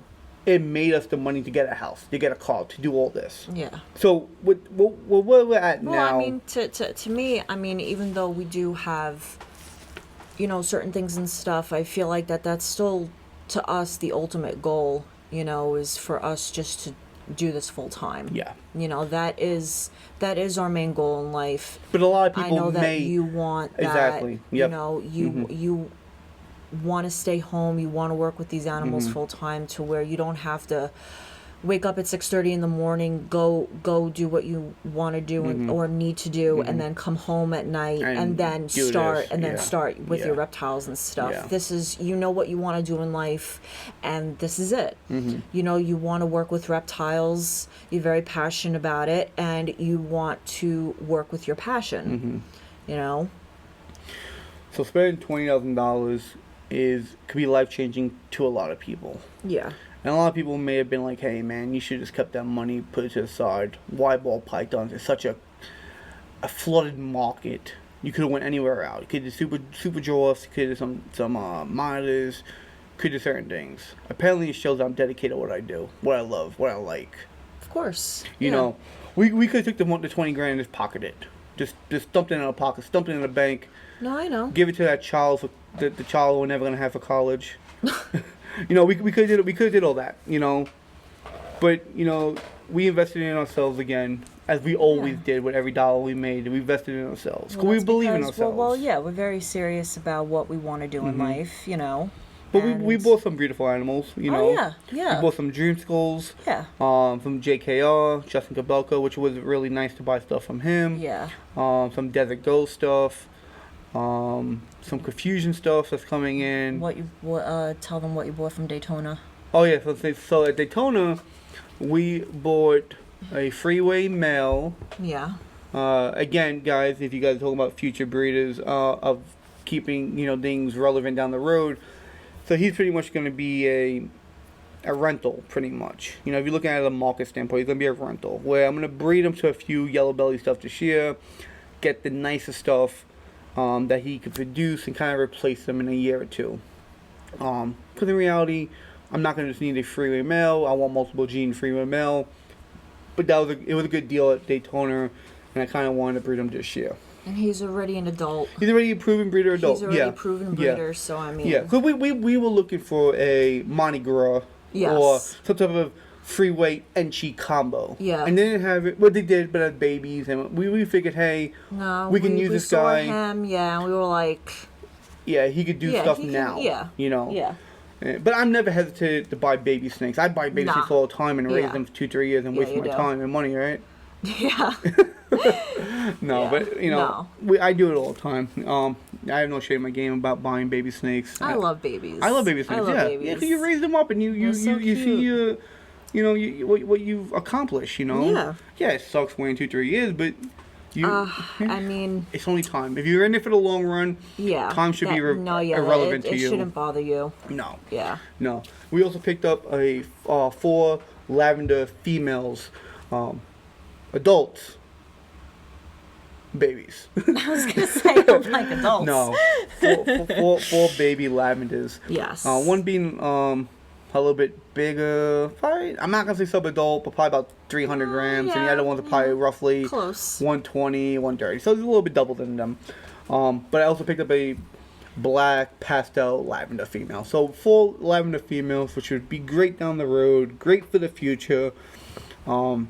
it made us the money to get a house, to get a car, to do all this. Yeah. So with where we're at Well, now. I mean, to me, I mean, even though we do have, you know, certain things and stuff, I feel like that's still, to us, the ultimate goal, you know, is for us just to do this full time. Yeah. You know, that is our main goal in life. But a lot of I people know that may you want that. Exactly. You Yep. know, you want to stay home. You want to work with these animals full time, to where you don't have to wake up at 6:30 in the morning, go do what you want to do or need to do, and then come home at night and then do start this. and then Yeah. start with Yeah. your reptiles and stuff. Yeah. This is, you know, what you want to do in life, and this is it. You know, you want to work with reptiles. You're very passionate about it, and you want to work with your passion. You know. So spending $20,000 could be life changing to a lot of people. Yeah. And a lot of people may have been like, "Hey, man, you should have just kept that money, put it to the side. Why ball pythons? It's such a flooded market. You could have went anywhere out. You could do super giraffes. You could do some monitors. Could do certain things. Apparently, it shows I'm dedicated to what I do, what I love, what I like. Of course. You know, we could have took the 20 grand and just pocketed it. Just dumped it in our pocket, dumped it in the bank. No, I know. Give it to that child for the child we're never gonna have for college. You know, we could have did all that. You know, but you know, we invested in ourselves again, as we always did with every dollar we made. We invested in ourselves. Well, we that's believe in because- ourselves. Well, yeah, we're very serious about what we want to do in life. You know. But we And- bought some beautiful animals. You know. Oh yeah, yeah. We bought some dream skulls. Yeah. From JKR, Justin Kabelko, which was really nice to buy stuff from him. Yeah. Some Desert Ghost stuff. Some Confusion stuff that's coming in. Tell them what you bought from Daytona. Oh yeah, so at Daytona, we bought a freeway male. Yeah. Again, guys, if you guys are talking about future breeders of keeping things relevant down the road, so he's pretty much going to be a rental, pretty much. If you're looking at a market standpoint, he's going to be a rental. Where I'm going to breed him to a few yellow belly stuff this year, get the nicer stuff that he could produce, and kind of replace them in a year or two. Because in reality, I'm not going to just need a freeway male. I want multiple gene freeway male. But it was a good deal at Daytona, and I kind of wanted to breed him this year. And he's already an adult. He's already a proven breeder adult. He's already a proven breeder, so I mean. Yeah, because we were looking for a Monte Gras or some type of freeway Enchi combo. Yeah. And they didn't have it. Well, they did, but as babies. And we figured, hey, we can use this guy. We saw him, yeah, and we were like. Yeah, he could do stuff now. Yeah. Yeah. But I'm never hesitant to buy baby snakes. I buy baby snakes all the time and raise them for 2-3 years and waste my time and money, right? Yeah. But I do it all the time. I have no shame in my game about buying baby snakes. I love babies. I love baby snakes. Yeah, 'cause you raise them up and you see what you've accomplished. Yeah, it sucks waiting 2-3 years, but I mean, it's only time. If you're in it for the long run, time should be irrelevant to you. It shouldn't bother you. No. Yeah. No. We also picked up 4 lavender females, adults. Babies. I was gonna say like adults. No, four baby lavenders. Yes. One being a little bit bigger. Probably, I'm not gonna say sub-adult, but probably about 300 grams, and the other ones are probably roughly close 120, 130. So it's a little bit double than them. But I also picked up a black pastel lavender female. So 4 lavender females, which would be great down the road, great for the future, and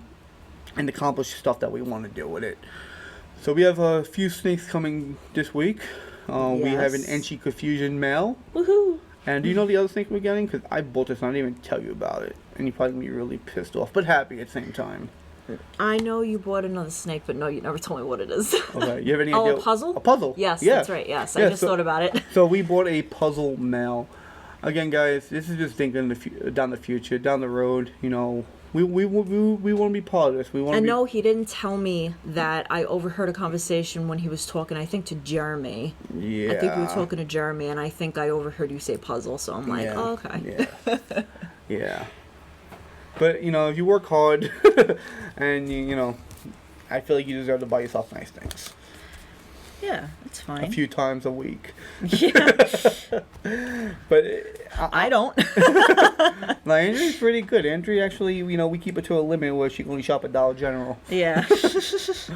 accomplish stuff that we want to do with it. So we have a few snakes coming this week. We have an Enchi Confusion male. Woohoo! And do you know the other snake we're getting? Because I bought this and I didn't even tell you about it. And you're probably going to be really pissed off, but happy at the same time. I know you bought another snake, but no, you never told me what it is. Okay, you have any idea? idea? A puzzle? A puzzle. Yes, that's right, yes. I just thought about it. So we bought a puzzle male. Again, guys, this is just thinking down the future, down the road, We want to be part of this. No, he didn't tell me that. I overheard a conversation when he was talking, I think, to Jeremy. Yeah. I think you were talking to Jeremy, and I think I overheard you say puzzle, so I'm like, oh, okay. Yeah. Yeah. But if you work hard, and I feel like you deserve to buy yourself nice things. Yeah, it's fine. A few times a week. Yeah. But I don't. no, Andrea's pretty good. Andrea actually, we keep it to a limit where she can only shop at Dollar General. Yeah. The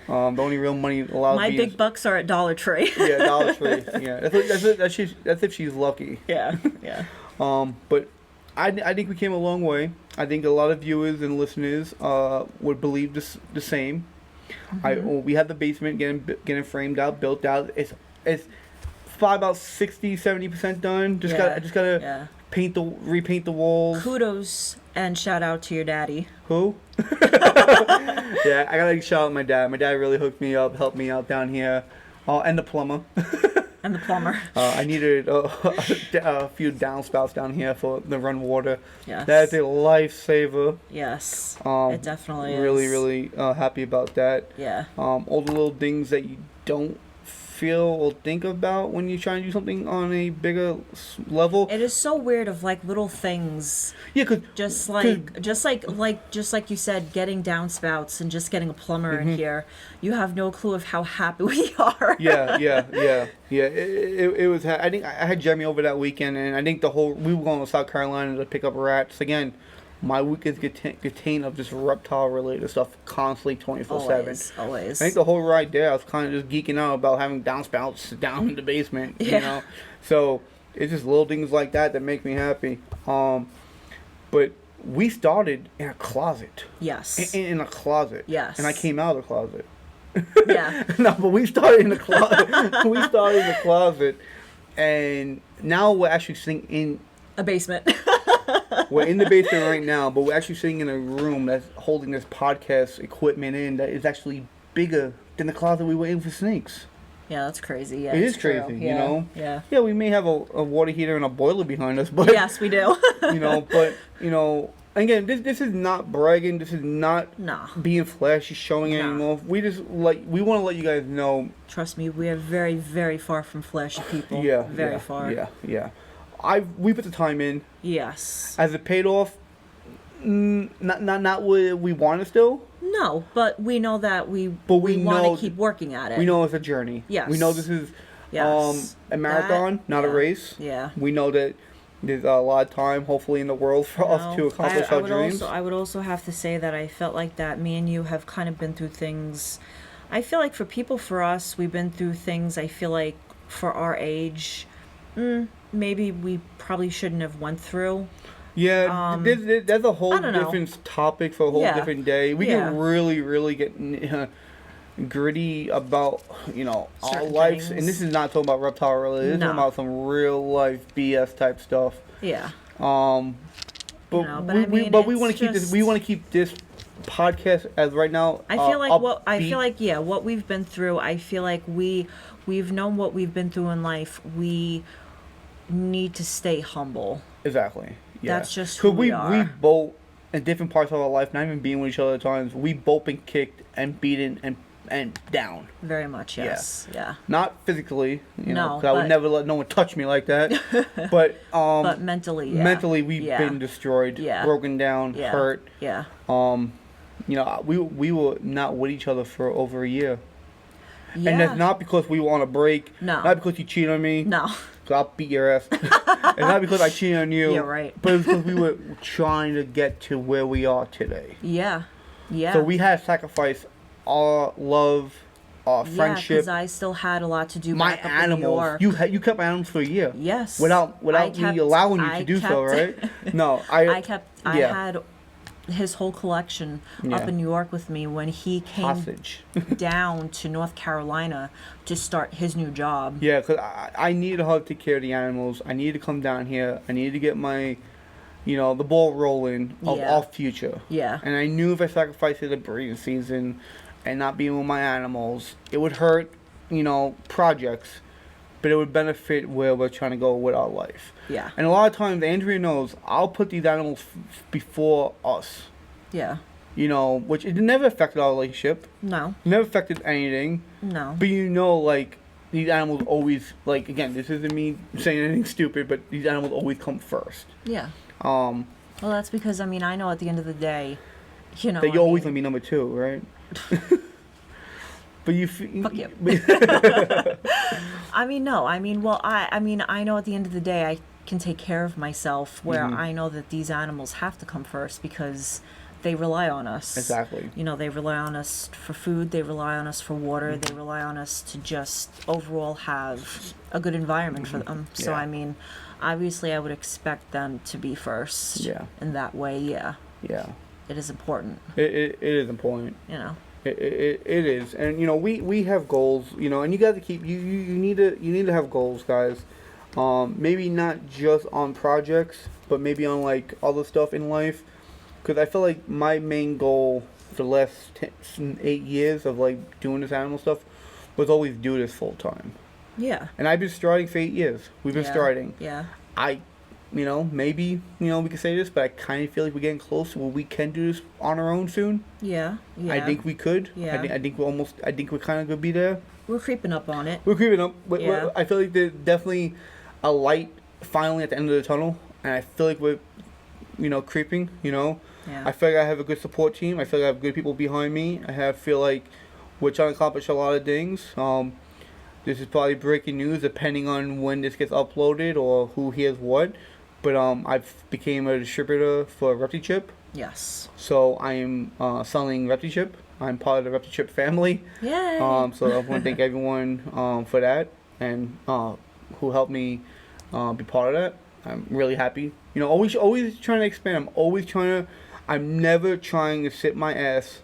only real money allowed. My big bucks are at Dollar Tree. Yeah, Dollar Tree. Yeah, that's if she's lucky. Yeah. Yeah. But I think we came a long way. I think a lot of viewers and listeners would believe the same. We have the basement getting framed out, built out. It's probably about 60-70% done. Just gotta repaint the walls. Kudos and shout out to your daddy. Who? Yeah, I gotta shout out my dad. My dad really hooked me up, helped me out down here, and the plumber. And the plumber. I needed a few downspouts down here for the run water. Yes. That's a lifesaver. Yes. It definitely really, is. Really happy about that. Yeah. All the little things that you don't feel or think about when you're trying to do something on a bigger level. It is so weird of like little things. Yeah, just like you said, getting downspouts and just getting a plumber in here. You have no clue of how happy we are. Yeah. It was. I think I had Jeremy over that weekend, and I think we were going to South Carolina to pick up rats again. My weekends contain of just reptile related stuff constantly 24/7. Always. I think the whole ride there, I was kind of just geeking out about having downspouts down in the basement. Yeah. So it's just little things like that make me happy. But we started in a closet. Yes. In a closet. Yes. And I came out of the closet. Yeah. No, but we started in the closet. We started in the closet, and now we're actually sitting in a basement. We're in the basement right now, but we're actually sitting in a room that's holding this podcast equipment in that is actually bigger than the closet we were in for snakes. Yeah, that's crazy. Yeah, it is crazy, Yeah. Yeah. Yeah, we may have a water heater and a boiler behind us, but yes, we do. Again, this is not bragging. This is not being flashy, showing it anymore. We want to let you guys know. Trust me, we are very, very far from flashy people. Yeah, very far. Yeah. We put the time in. Yes. Has it paid off? Not what we want to still. No, but we know that we want to keep working at it. We know it's a journey. Yes. We know this is a marathon, not a race. Yeah. We know that there's a lot of time, hopefully, in the world for us to accomplish our dreams. I would also have to say that I felt like that me and you have kind of been through things. I feel like for us, we've been through things. I feel like for our age, maybe we probably shouldn't have went through. Yeah, there's a whole different topic for a whole different day. We can really, really get gritty about our lives, and this is not talking about reptile related. This is talking about some real life BS type stuff. Yeah. But we want to keep this. We want to keep this podcast as right now. I feel like what we've been through. I feel like we've known what we've been through in life. We need to stay humble. Exactly. Yeah. That's just who we are. We both, in different parts of our life, not even being with each other at times, we both been kicked and beaten and down. Very much, yes. Yeah. Not physically, no, because I would never let no one touch me like that. But mentally, yeah. Mentally, we've been destroyed, broken down, hurt. Yeah. We were not with each other for over a year. Yeah. And that's not because we want to break. No. Not because you cheat on me. No. So I'll beat your ass. It's not because I cheated on you. Yeah, right. But it's because we were trying to get to where we are today. Yeah. Yeah. So we had to sacrifice our love, our friendship. Yeah, because I still had a lot to do. My back up animals. in New York. You kept my animals for a year. Yes. Without me allowing you to do so, right? No, I had his whole collection up in New York with me when he came down to North Carolina to start his new job. Yeah, because I needed to help take care of the animals. I needed to come down here. I needed to get my, the ball rolling of our future. Yeah. And I knew if I sacrificed the breeding season and not being with my animals, it would hurt, projects, but it would benefit where we're trying to go with our life. Yeah. And a lot of times, Andrea knows, I'll put these animals before us. Yeah. Which it never affected our relationship. No. It never affected anything. No. But these animals always, again, this isn't me saying anything stupid, but these animals always come first. Yeah. Well, that's because, I mean, I know at the end of the day, you know, That I you're always mean, gonna be number two, right? But you. fuck you. I mean, no. I mean, well, I mean, I know at the end of the day, I can take care of myself. Where Mhm. I know that these animals have to come first because they rely on us. Exactly. You know, they rely on us for food. They rely on us for water. They rely on us to just overall have a good environment for them. So, Yeah. I mean, obviously, I would expect them to be first. Yeah. In that way, yeah, Yeah. it is important. It is important. You know. It is, and you know we have goals, you know, and you got to keep you need to have goals, guys. Maybe not just on projects, but maybe on like other stuff in life. Because I feel like my main goal for the last 8 years of like doing this animal stuff was always do this full time. Yeah. And I've been striding for 8 years. We've been Yeah. striding. Yeah. I, you know, maybe we can say this, but I kind of feel like we're getting close to where we can do this on our own soon. Yeah. Yeah. I think we could. Yeah. I think we're almost. I think we're kind of gonna be there. We're creeping up on it. We're creeping up. Yeah. I feel like there's definitely a light finally at the end of the tunnel, and I feel like we're, creeping. Yeah. I feel like I have a good support team. I feel like I have good people behind me. feel like we're trying to accomplish a lot of things. This is probably breaking news depending on when this gets uploaded or who hears what. But I've became a distributor for ReptiChip. Yes. So I am selling ReptiChip. I'm part of the ReptiChip family. Yay. So I want to thank everyone for that and who helped me be part of that. I'm really happy. Always trying to expand. I'm never trying to sit my ass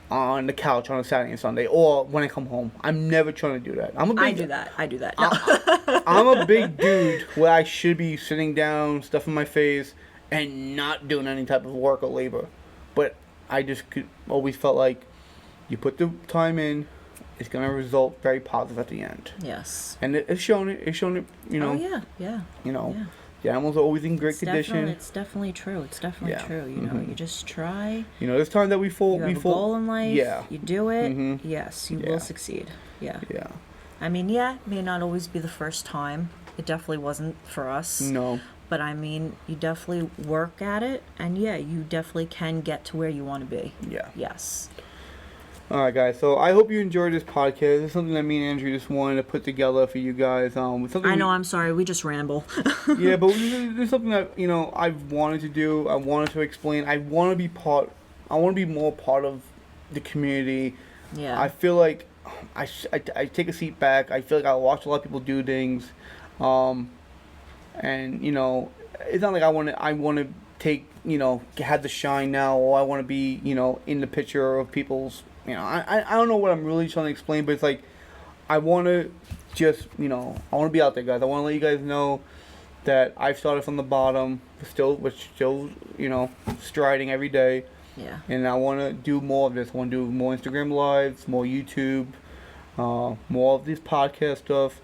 on the couch on a Saturday and Sunday or when I come home. I'm never trying to do that. I do that. No. I'm a big dude where I should be sitting down, stuffing my face, and not doing any type of work or labor. But I just always felt like you put the time in, it's gonna result very positive at the end. Yes. And it's shown it. It's shown it. Oh yeah. Yeah. Yeah. The animals are always in great condition. It's definitely true. It's definitely Yeah. true. You just try. This time that we fall, You have a goal in life. Yeah. You do it. Mhm. Yes, you Yeah. will succeed. Yeah. Yeah. I mean, yeah, it may not always be the first time. It definitely wasn't for us. No. But I mean, you definitely work at it, and yeah, you definitely can get to where you want to be. Yeah. Yes. All right, guys. So I hope you enjoyed this podcast. It's something that me and Andrew just wanted to put together for you guys. I know. I'm sorry. We just ramble. Yeah, but this is something that I've wanted to do. I wanted to explain. I want to be more part of the community. Yeah. I feel like I take a seat back. I feel like I watch a lot of people do things, and it's not like I want to take have the shine now, or I want to be in the picture of people's. I don't know what I'm really trying to explain, but it's like I want to just I want to be out there, guys. I want to let you guys know that I've started from the bottom, still striding every day. Yeah. And I want to do more of this. I want to do more Instagram lives, more YouTube, more of this podcast stuff.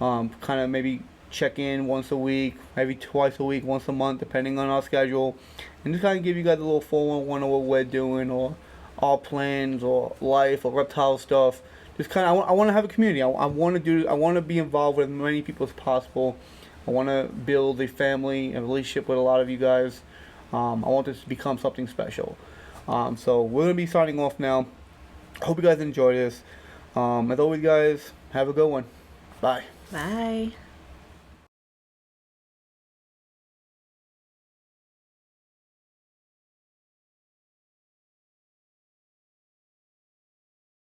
Kind of maybe check in once a week, maybe twice a week, once a month, depending on our schedule. And just kind of give you guys a little 411 on what we're doing, or our plans, or life, or reptile stuff. Just kind of, I want to have a community. I want to be involved with as many people as possible. I want to build a family, a relationship with a lot of you guys. I want this to become something special. So we're going to be signing off now. Hope you guys enjoy this. As always, guys, have a good one. Bye. Bye.